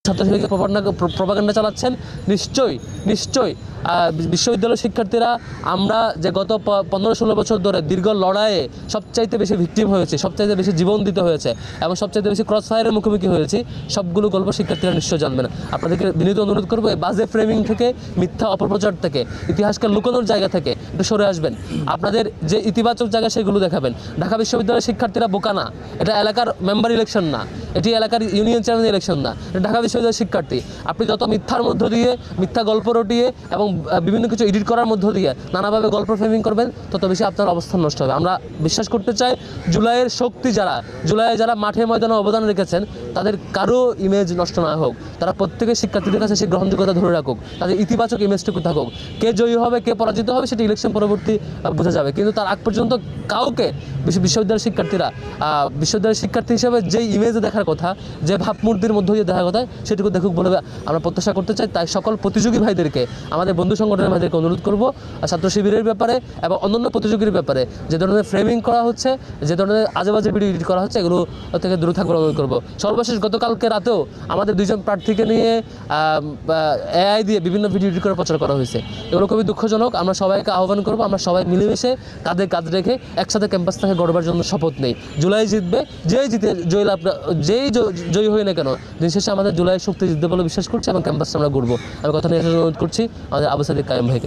ছাত্রছাত্রীকে প্রপাগান্ডা চালাচ্ছেন। নিশ্চয়ই বিশ্ববিদ্যালয়ের শিক্ষার্থীরা আমরা যে গত 15-16 বছর ধরে দীর্ঘ লড়াইয়ে সবচাইতে বেশি ভিকটিম হয়েছে, সবচাইতে বেশি জীবন দিতে হয়েছে এবং সবচাইতে বেশি ক্রস ফায়ারের মুখোমুখি হয়েছি, সবগুলো গল্প শিক্ষার্থীরা নিশ্চয় জানবে না। আপনাদেরকে বিনীত অনুরোধ করবো এই বাজে ফ্রেমিং থেকে, মিথ্যা অপপ্রচার থেকে, ইতিহাসকে লুকানোর জায়গা থেকে একটু সরে আসবেন। আপনাদের যে ইতিবাচক জায়গা সেগুলো দেখাবেন। ঢাকা বিশ্ববিদ্যালয়ের শিক্ষার্থীরা বোকা না, এটা এলাকার মেম্বার ইলেকশন না, এটি এলাকার ইউনিয়ন চেয়ারম্যান ইলেকশন না, এটা ঢাকা বিশ্ববিদ্যালয়ের শিক্ষার্থী। আপনি যত মিথ্যার মধ্য দিয়ে, মিথ্যা গল্প রটিয়ে এবং বিভিন্ন কিছু এডিট করার মধ্য দিয়ে নানাভাবে গল্প ফ্রেমিং করবেন, তত বেশি আপনার অবস্থান নষ্ট হবে। আমরা বিশ্বাস করতে চাই জুলাইয়ের শক্তি জুলাইয়ে যারা মাঠে ময়দানে অবদান রেখেছেন তাদের কারো ইমেজ নষ্ট না হোক, তারা প্রত্যেকের শিক্ষার্থীদের কাছে সেই গ্রহণযোগ্যতা ধরে রাখুক, তাদের ইতিবাচক ইমেজটুকু থাকুক। কে জয়ী হবে কে পরাজিত হবে সেটা ইলেকশন পরবর্তী বোঝা যাবে, কিন্তু তার আগ পর্যন্ত কাউকে বিশ্ববিদ্যালয়ের শিক্ষার্থী হিসেবে যেই ইমেজে দেখার কথা, যে ভাবমূর্তির মধ্য দিয়ে দেখার কথা, সেটুকু দেখুক বলে আমরা প্রত্যাশা করতে চাই। তাই সকল প্রতিযোগী ভাইদেরকে, আমাদের বন্ধু সংগঠনের ভাইদেরকে অনুরোধ করবো ছাত্র শিবিরের ব্যাপারে এবং অন্যান্য প্রতিযোগীর ব্যাপারে যে ধরনের ফ্রেমিং করা হচ্ছে, যে ধরনের আজেবাজে ভিডিও এডিট করা হচ্ছে, এগুলো থেকে দূরে থাকবার অনুরোধ করবো। সর্বশেষ গতকালকে রাতেও আমাদের 2জন প্রার্থীকে নিয়ে এআই দিয়ে বিভিন্ন ভিডিও এডিট করে প্রচার করা হয়েছে। এগুলো খুবই দুঃখজনক। আমরা সবাইকে আহ্বান করবো, আমরা সবাই মিলেমিশে কাঁধে কাঁধ রেখে একসাথে ক্যাম্পাস থেকে গড়বার জন্য শপথ নেই। জুলাই জিতবে, যেই জয়ী হই না কেন, দিন শেষে আমাদের জুলাই শক্তি জিতবে বলে বিশ্বাস করছি এবং ক্যাম্পাসটা আমরা ঘুরবো। আমি কথা নিয়ে অনুরোধ করছি আমাদের আবু সাদিক কায়েম ভাইকে।